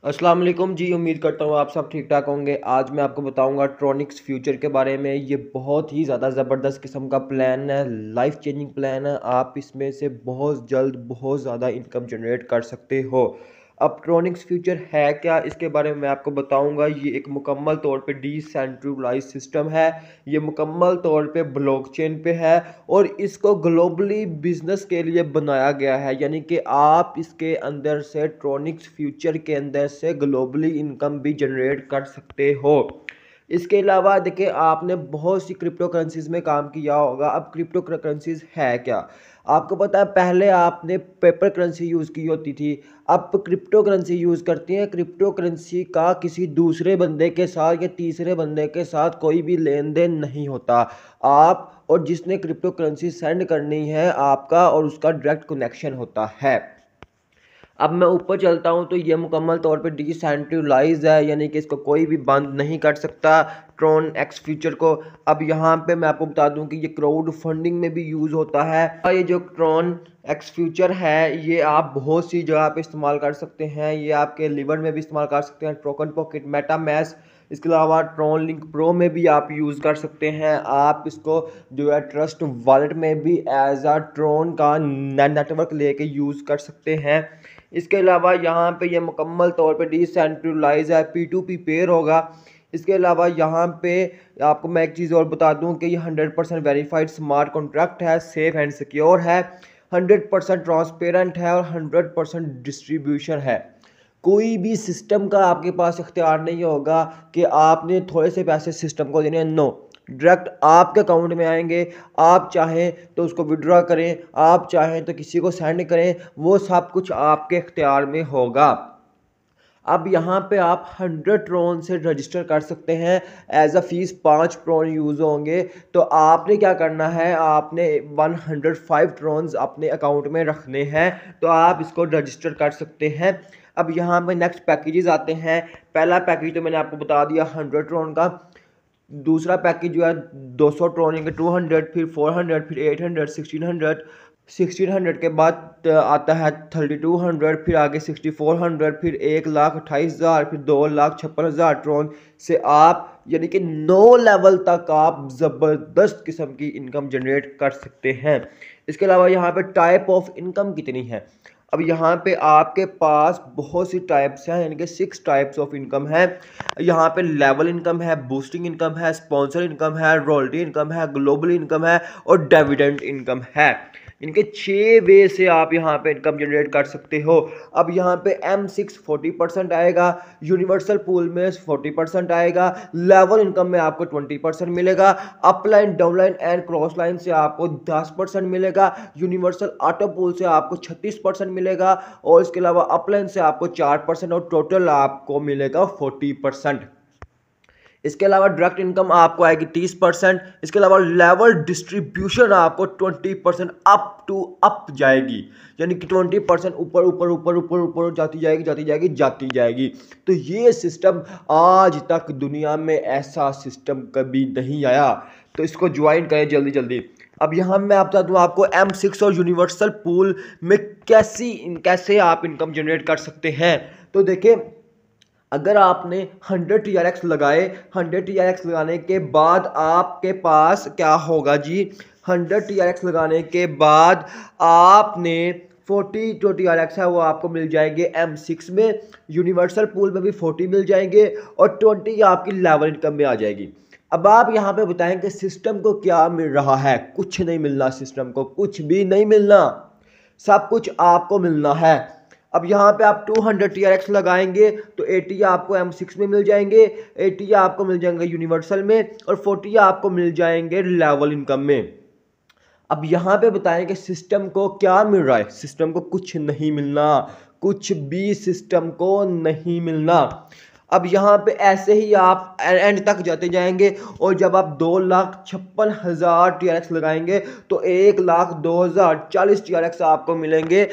अस्सलाम वालेकुम जी। उम्मीद करता हूँ आप सब ठीक ठाक होंगे। आज मैं आपको बताऊंगा ट्रॉनिक्स फ्यूचर के बारे में। ये बहुत ही ज़्यादा ज़बरदस्त किस्म का प्लान है, लाइफ चेंजिंग प्लान है। आप इसमें से बहुत जल्द बहुत ज़्यादा इनकम जनरेट कर सकते हो। अब ट्रॉनिक्स फ्यूचर है क्या, इसके बारे में मैं आपको बताऊंगा। ये एक मुकम्मल तौर पे डिसेंट्रलाइज सिस्टम है। ये मुकम्मल तौर पे ब्लॉकचेन पे है और इसको ग्लोबली बिजनेस के लिए बनाया गया है। यानी कि आप इसके अंदर से ट्रॉनिक्स फ्यूचर के अंदर से ग्लोबली इनकम भी जनरेट कर सकते हो। इसके अलावा देखिए, आपने बहुत सी क्रिप्टो करेंसीज में काम किया होगा। अब क्रिप्टो करेंसीज है क्या, आपको पता है? पहले आपने पेपर करेंसी यूज़ की होती थी, अब क्रिप्टो करेंसी यूज़ करती हैं। क्रिप्टो करेंसी का किसी दूसरे बंदे के साथ या तीसरे बंदे के साथ कोई भी लेन देन नहीं होता। आप और जिसने क्रिप्टो करेंसी सेंड करनी है, आपका और उसका डायरेक्ट कनेक्शन होता है। अब मैं ऊपर चलता हूँ तो ये मुकम्मल तौर पे डिसेंट्रलाइज है, यानी कि इसको कोई भी बंद नहीं कर सकता ट्रॉन एक्स फ्यूचर को। अब यहाँ पे मैं आपको बता दूँ कि ये क्राउड फंडिंग में भी यूज़ होता है। ये जो ट्रॉन एक्स फ्यूचर है, ये आप बहुत सी जगह पे इस्तेमाल कर सकते हैं। ये आपके लिवर में भी इस्तेमाल कर सकते हैं, टोकन पॉकेट, मेटामैस्क। इसके अलावा ट्रॉन लिंक प्रो में भी आप यूज़ कर सकते हैं। आप इसको जो है ट्रस्ट वॉलेट में भी एज आ ट्रॉन का नेटवर्क लेके यूज़ कर सकते हैं। इसके अलावा यहाँ पे ये मुकम्मल तौर पे डिसेंट्रलाइज है, P2P पेयर होगा। इसके अलावा यहाँ पे आपको मैं एक चीज़ और बता दूँ कि ये 100% वेरीफाइड स्मार्ट कॉन्ट्रैक्ट है, सेफ एंड सिक्योर है, 100% ट्रांसपेरेंट है और 100% डिस्ट्रीब्यूशन है। कोई भी सिस्टम का आपके पास इख्तियार नहीं होगा कि आपने थोड़े से पैसे सिस्टम को देने हैं। नो, डायरेक्ट आपके अकाउंट में आएंगे। आप चाहें तो उसको विड्रॉ करें, आप चाहें तो किसी को सेंड करें, वो सब कुछ आपके इख्तियार में होगा। अब यहाँ पे आप 100 ट्रॉन से रजिस्टर कर सकते हैं। As a fees 5 Tron use होंगे। तो आपने क्या करना है, आपने 105 ट्रॉन्स अपने अकाउंट में रखने हैं, तो आप इसको रजिस्टर कर सकते हैं। अब यहाँ पे नेक्स्ट पैकेजेस आते हैं। पहला पैकेज तो मैंने आपको बता दिया 100 ट्रॉन का। दूसरा पैकेज जो है 200 ट्रॉन के 200, फिर 400, फिर 800, 1600। 1600 के बाद आता है 3200, फिर आगे 6400, फिर 1,28,000, फिर 2,56,000 ट्रॉन से आप यानी कि 9 लेवल तक आप ज़बरदस्त किस्म की इनकम जनरेट कर सकते हैं। इसके अलावा यहाँ पे टाइप ऑफ इनकम कितनी है, अब यहाँ पे आपके पास बहुत सी टाइप्स हैं, यानी कि 6 टाइप्स ऑफ इनकम है। यहाँ पे लेवल इनकम है, बूस्टिंग इनकम है, स्पॉन्सर इनकम है, रॉयल्टी इनकम है, ग्लोबल इनकम है और डिविडेंड इनकम है। इनके 6 वे से आप यहाँ पे इनकम जनरेट कर सकते हो। अब यहाँ पे M6 40% आएगा, यूनिवर्सल पूल में 40% आएगा, लेवल इनकम में आपको 20% मिलेगा, upline, downline and cross line से आपको 10% मिलेगा, यूनिवर्सल ऑटो पूल से आपको 36% मिलेगा और इसके अलावा अपलाइन से आपको 4% और टोटल आपको मिलेगा 40%। इसके अलावा डायरेक्ट इनकम आपको आएगी 30%। इसके अलावा लेवल डिस्ट्रीब्यूशन आपको 20% अप टू अप जाएगी, यानी कि 20% ऊपर ऊपर ऊपर ऊपर ऊपर जाती जाएगी जाती जाएगी जाती जाएगी। तो ये सिस्टम आज तक दुनिया में ऐसा सिस्टम कभी नहीं आया, तो इसको ज्वाइन करें जल्दी जल्दी। अब यहाँ मैं बता दूँ आपको M6 और यूनिवर्सल पूल में कैसे आप इनकम जनरेट कर सकते हैं। तो देखिए, अगर आपने 100 TRX लगाए, 100 TRX लगाने के बाद आपके पास क्या होगा जी, 100 TRX लगाने के बाद आपने 40 जो TRX है वो आपको मिल जाएंगे M6 में, यूनिवर्सल पूल में भी 40 मिल जाएंगे और 20 आपकी लेवल इनकम में आ जाएगी। अब आप यहाँ पे बताएं कि सिस्टम को क्या मिल रहा है। कुछ नहीं मिलना, सिस्टम को कुछ भी नहीं मिलना, सब कुछ आपको मिलना है। अब यहाँ पे आप 200 TRX लगाएंगे तो 80 आपको M6 में मिल जाएंगे, 80 आपको मिल जाएंगे यूनिवर्सल में और 40 आपको मिल जाएंगे लेवल इनकम में। अब यहाँ पे बताएं कि सिस्टम को क्या मिल रहा है। सिस्टम को कुछ नहीं मिलना, कुछ भी सिस्टम को नहीं मिलना। अब यहाँ पे ऐसे ही आप एंड तक जाते जाएंगे और जब आप 2,56,000 TRX लगाएंगे तो 1,02,040 TRX आपको मिलेंगे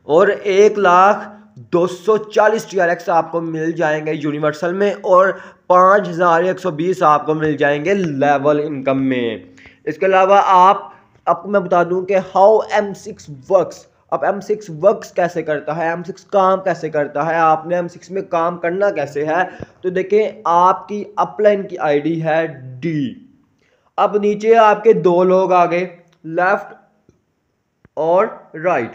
और 1,02,40 TRX आपको मिल जाएंगे यूनिवर्सल में और 5,120 आपको मिल जाएंगे लेवल इनकम में। इसके अलावा आपको मैं बता दूं कि हाउ M6 वर्क्स। अब M6 वर्क्स कैसे करता है, M6 काम कैसे करता है, आपने M6 में काम करना कैसे है। तो देखें, आपकी अपलाइन की आईडी है D। अब नीचे आपके दो लोग आ गए, लेफ्ट और राइट।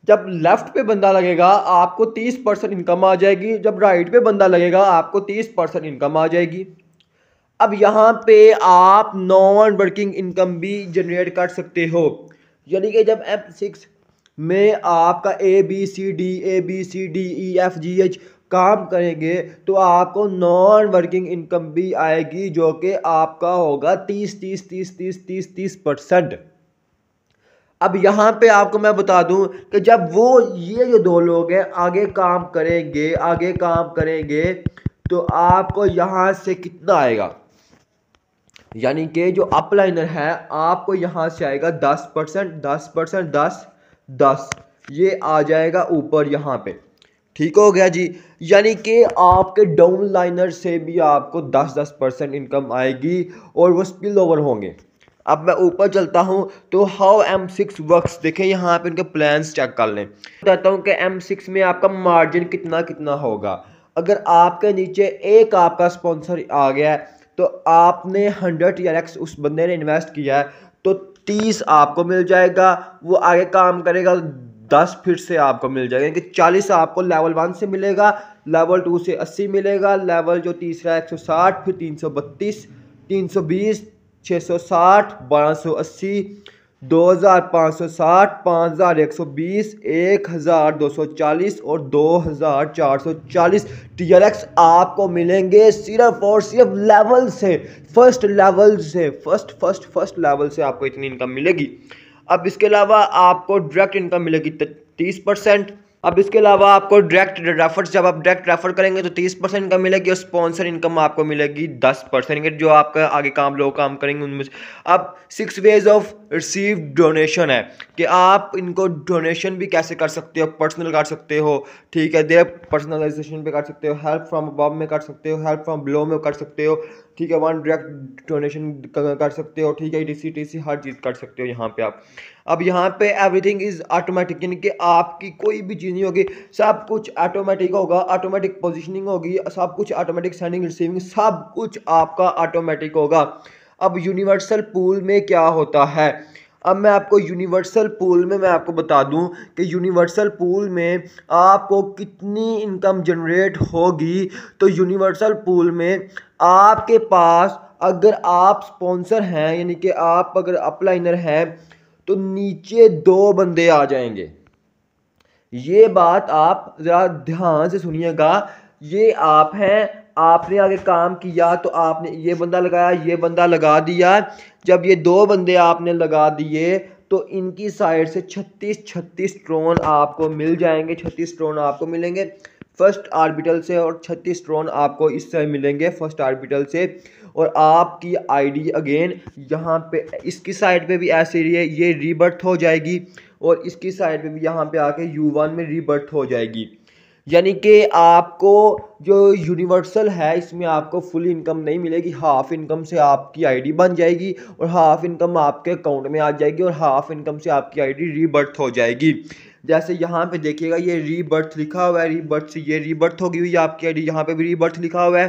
जब लेफ्ट पे बंदा लगेगा आपको 30% इनकम आ जाएगी, जब राइट पे बंदा लगेगा आपको 30% इनकम आ जाएगी। अब यहाँ पे आप नॉन वर्किंग इनकम भी जनरेट कर सकते हो, यानी कि जब M6 में आपका ABCD, EFGH काम करेंगे तो आपको नॉन वर्किंग इनकम भी आएगी, जो कि आपका होगा 30%। अब यहाँ पे आपको मैं बता दूं कि जब ये जो दो लोग हैं आगे काम करेंगे तो आपको यहाँ से कितना आएगा, यानी कि जो अपलाइनर है आपको यहाँ से आएगा 10%, 10%, 10, 10, ये आ जाएगा ऊपर यहाँ पे। ठीक हो गया जी, यानी कि आपके डाउन लाइनर से भी आपको 10% इनकम आएगी और वो स्पिल ओवर होंगे। अब मैं ऊपर चलता हूं तो हाउ M6 वर्क्स देखें, यहाँ पे इनके प्लान्स चेक कर लें। बताता हूं कि M6 में आपका मार्जिन कितना कितना होगा। अगर आपके नीचे एक आपका स्पॉन्सर आ गया है तो आपने 100 TRX उस बंदे ने इन्वेस्ट किया है तो 30 आपको मिल जाएगा, वो आगे काम करेगा 10 फिर से आपको मिल जाएगा, यानी कि 40 आपको लेवल 1 से मिलेगा, लेवल 2 से 80 मिलेगा, लेवल जो तीसरा 160, फिर 332, 320, 660, 1280, 2560, 5120, 1240 और 2440 TRX आपको मिलेंगे सिर्फ और सिर्फ लेवल से, फर्स्ट लेवल से, फर्स्ट लेवल से आपको इतनी इनकम मिलेगी। अब इसके अलावा आपको डायरेक्ट इनकम मिलेगी 30%। अब इसके अलावा आपको डायरेक्ट रेफर, जब आप डायरेक्ट रेफर करेंगे तो 30% इनकम मिलेगी और स्पॉन्सर इनकम आपको मिलेगी 10%, जो आपका आगे लोग काम करेंगे उनमें से। अब 6 वेज ऑफ रिसीव डोनेशन है कि आप इनको डोनेशन भी कैसे कर सकते हो, पर्सनल कर सकते हो, ठीक है, दे पर्सनलाइजेशन पे कर सकते हो, हेल्प फ्रॉम अबव में कर सकते हो, हेल्प फ्रॉम बिलो में कर सकते हो, ठीक है, वन डायरेक्ट डोनेशन कर सकते हो, ठीक है, TC हर चीज़ कर सकते हो यहाँ पे आप। अब यहाँ पे एवरीथिंग इज़ ऑटोमेटिक, यानी कि आपकी कोई भी चीज़ नहीं होगी, सब कुछ ऑटोमेटिक होगा, ऑटोमेटिक पोजीशनिंग होगी, सब कुछ ऑटोमेटिक, सेंडिंग रिसीविंग सब कुछ आपका ऑटोमेटिक होगा। अब यूनिवर्सल पूल में क्या होता है, अब मैं आपको यूनिवर्सल पूल में मैं आपको बता दूं कि यूनिवर्सल पूल में आपको कितनी इनकम जनरेट होगी। तो यूनिवर्सल पूल में आपके पास अगर आप स्पॉन्सर हैं, यानी कि आप अगर अपलाइनर हैं, तो नीचे दो बंदे आ जाएंगे। ये बात आप ज़रा ध्यान से सुनिएगा, ये आप हैं, आपने आगे काम किया तो आपने ये बंदा लगाया, ये बंदा लगा दिया। जब ये दो बंदे आपने लगा दिए तो इनकी साइड से 36 ट्रोन आपको मिल जाएंगे, 36 ट्रोन आपको मिलेंगे फर्स्ट आर्बिटल से और 36 ट्रोन आपको इससे मिलेंगे फर्स्ट आर्बिटल से। और आपकी आईडी अगेन यहाँ पे इसकी साइड पे भी ऐसे ही है, ये रीबर्थ हो जाएगी और इसकी साइड पे भी यहाँ पे आके U1 में रीबर्थ हो जाएगी। यानी कि आपको जो यूनिवर्सल है इसमें आपको फुल इनकम नहीं मिलेगी, हाफ इनकम से आपकी आईडी बन जाएगी और हाफ इनकम आपके अकाउंट में आ जाएगी और हाफ इनकम से आपकी आईडी रीबर्थ हो जाएगी। जैसे यहाँ पे देखिएगा ये रीबर्थ लिखा हुआ है, रीबर्थ से ये रीबर्थ होगी हुई है आपकी आईडी, यहाँ पे भी रीबर्थ लिखा हुआ है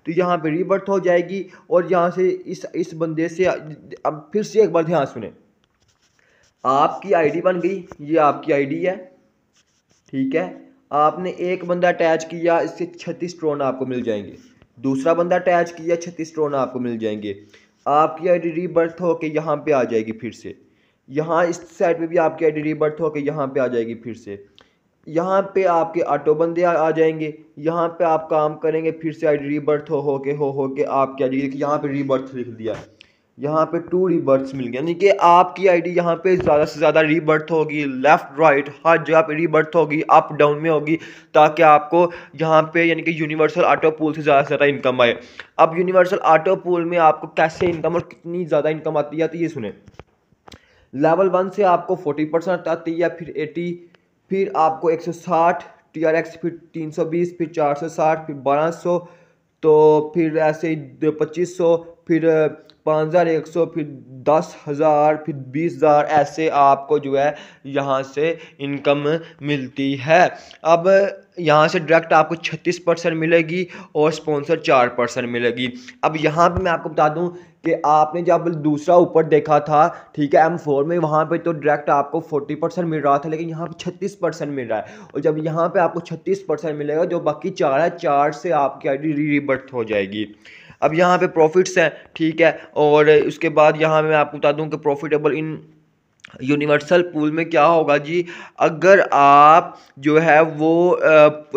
तो यहाँ पे रीबर्थ हो जाएगी। और यहाँ से इस बंदे से अब फिर से एक बार ध्यान सुने, आपकी आईडी बन गई, ये आपकी आईडी है, ठीक है, आपने एक बंदा अटैच किया, इससे 36 ट्रोन आपको मिल जाएंगे, दूसरा बंदा अटैच किया 36 ट्रोन आपको मिल जाएंगे। आपकी आईडी रीबर्थ होके यहाँ पे आ जाएगी, फिर से यहाँ इस साइड पे भी आपकी आईडी रीबर्थ होके यहाँ पे आ जाएगी, फिर से यहाँ पे आपके ऑटो बंदे आ जाएंगे, यहाँ पे आप काम करेंगे, फिर से आईडी रीबर्थ हो के आपकी आईडी, यहाँ पे रीबर्थ लिख दिया, यहाँ पे 2 रीबर्थ्स मिल गया, यानी कि आपकी आईडी यहाँ पे ज़्यादा से ज़्यादा रीबर्थ होगी, लेफ्ट राइट हर जगह पे रीबर्थ होगी, अप डाउन में होगी, ताकि आपको यहाँ पे यानी कि यूनिवर्सल ऑटो पूल से ज़्यादा से ज़्यादा इनकम आए। अब यूनिवर्सल ऑटो पूल में आपको कैसे इनकम और कितनी ज़्यादा इनकम आती है तो ये सुने, लेवल 1 से आपको 40% आती है, फिर 80, फिर आपको 160 TRX, फिर 320, फिर 460, फिर 1200, तो फिर ऐसे 2500, फिर 5,100, फिर 10,000, फिर 20,000, ऐसे आपको जो है यहाँ से इनकम मिलती है। अब यहाँ से डायरेक्ट आपको 36% मिलेगी और स्पॉन्सर 4% मिलेगी। अब यहाँ पे मैं आपको बता दूँ कि आपने जब दूसरा ऊपर देखा था, ठीक है, M4 में, वहाँ पे तो डायरेक्ट आपको 40% मिल रहा था, लेकिन यहाँ पे 36% मिल रहा है। और जब यहाँ पे आपको 36% मिलेगा, जो बाकी 4 है, 4 से आपकी आईडी रीबर्थ हो जाएगी। अब यहाँ पे प्रॉफिट्स हैं, ठीक है, और उसके बाद यहाँ मैं आपको बता दूँ कि प्रॉफिटेबल इन यूनिवर्सल पूल में क्या होगा जी। अगर आप जो है वो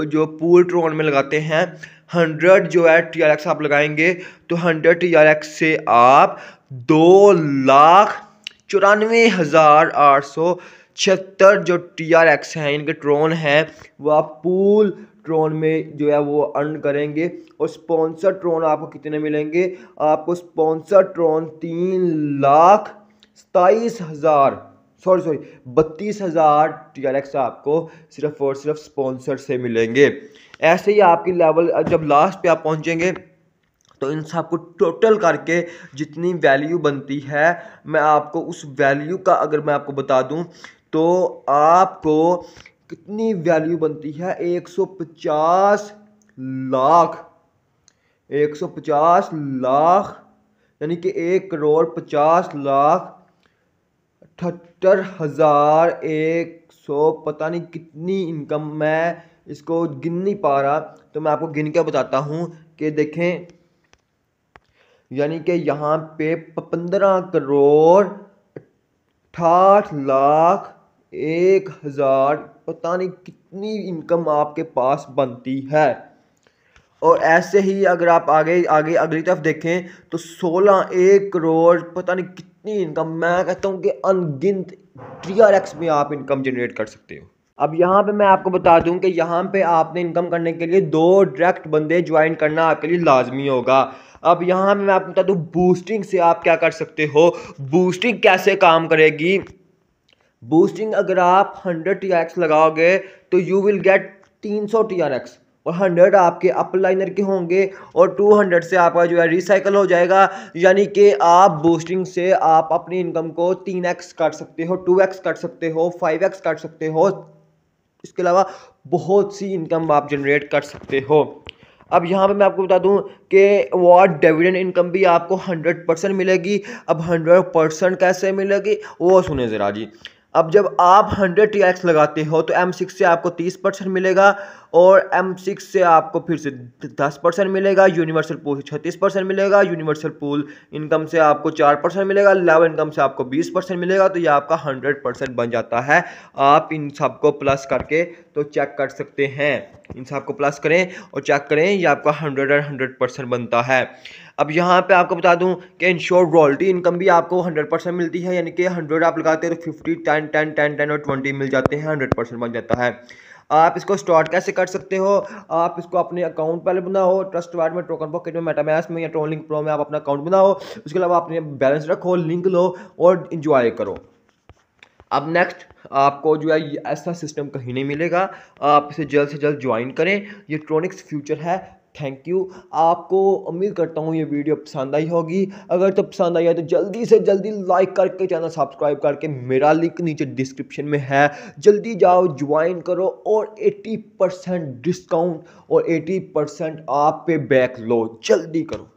जो पूल ट्रोन में लगाते हैं, 100 जो है TRX आप लगाएंगे, तो 100 TRX से आप 2,94,876 जो TRX हैं, इनके ट्रोन हैं, वो आप पूल ट्रोन में जो है वो अर्न करेंगे। और स्पॉन्सर ट्रोन आपको कितने मिलेंगे? आपको स्पॉन्सर ट्रोन 32,00,000 TRX आपको सिर्फ और सिर्फ स्पॉन्सर से मिलेंगे। ऐसे ही आपकी लेवल जब लास्ट पे आप पहुंचेंगे, तो इन सबको टोटल करके जितनी वैल्यू बनती है, मैं आपको उस वैल्यू का अगर मैं आपको बता दूं, तो आपको कितनी वैल्यू बनती है? 150 लाख, 150 लाख, यानी कि 1,78,178,100, पता नहीं कितनी इनकम, मैं इसको गिन नहीं पा रहा, तो मैं आपको गिन के बताता हूँ कि देखें, यानी कि यहाँ पे 15,68,01,000, पता नहीं कितनी इनकम आपके पास बनती है। और ऐसे ही अगर आप आगे आगे अगली तरफ देखें, तो 1 करोड़ पता नहीं कितनी इनकम, मैं कहता हूँ कि अनगिनत TRX में आप इनकम जनरेट कर सकते हो। अब यहाँ पे मैं आपको बता दूं कि यहाँ पे आपने इनकम करने के लिए 2 डायरेक्ट बंदे ज्वाइन करना आपके लिए लाजमी होगा। अब यहाँ पे मैं आपको बता दूं बूस्टिंग से आप क्या कर सकते हो। बूस्टिंग कैसे काम करेगी? बूस्टिंग अगर आप 100 TRX लगाओगे, तो यू विल गेट 300 TRX, और 100 आपके अपलाइनर के होंगे, और 200 से आपका जो है रिसाइकल हो जाएगा। यानी कि आप बूस्टिंग से आप अपनी इनकम को 3x कर सकते हो, 2x कर सकते हो, 5x कर सकते हो। इसके अलावा बहुत सी इनकम आप जनरेट कर सकते हो। अब यहाँ पे मैं आपको बता दूं कि वॉट डिविडेंड इनकम भी आपको 100% मिलेगी। अब 100% कैसे मिलेगी वो सुने ज़रा जी। अब जब आप 100 TRX लगाते हो, तो M6 से आपको 30% मिलेगा, और M6 से आपको फिर से 10% मिलेगा, यूनिवर्सल पूल से 36% मिलेगा, यूनिवर्सल पूल इनकम से आपको 4% मिलेगा, लेवल इनकम से आपको 20% मिलेगा, तो ये आपका 100% बन जाता है। आप इन सबको प्लस करके तो चेक कर सकते हैं, इन सबको प्लस करें और चेक करें, ये आपका 100% बनता है। अब यहाँ पे आपको बता दूं कि इंश्योर रॉयल्टी इनकम भी आपको 100% मिलती है, यानी कि 100 आप लगाते हैं तो 50, 10, 10, 10, 10 और 20 मिल जाते हैं, 100% बन जाता है। आप इसको स्टार्ट कैसे कर सकते हो? आप इसको अपने अकाउंट पहले बनाओ, ट्रस्ट वालेट में, टोकन पॉकेट में, मेटामास्क में या ट्रोलिंग प्रो में आप अपना अकाउंट बनाओ। उसके अलावा अपने बैलेंस रखो, लिंक लो और इंजॉय करो। अब नेक्स्ट आपको जो है ऐसा सिस्टम कहीं नहीं मिलेगा, आप इसे जल्द से जल्द ज्वाइन करें। ये ट्रोनिक्स फ्यूचर है। Thank you. आपको उम्मीद करता हूँ ये वीडियो पसंद आई होगी। अगर तो पसंद आई है तो जल्दी से जल्दी लाइक करके चैनल सब्सक्राइब करके, मेरा लिंक नीचे डिस्क्रिप्शन में है, जल्दी जाओ ज्वाइन करो, और 80% डिस्काउंट और 80% आप पे बैक लो, जल्दी करो।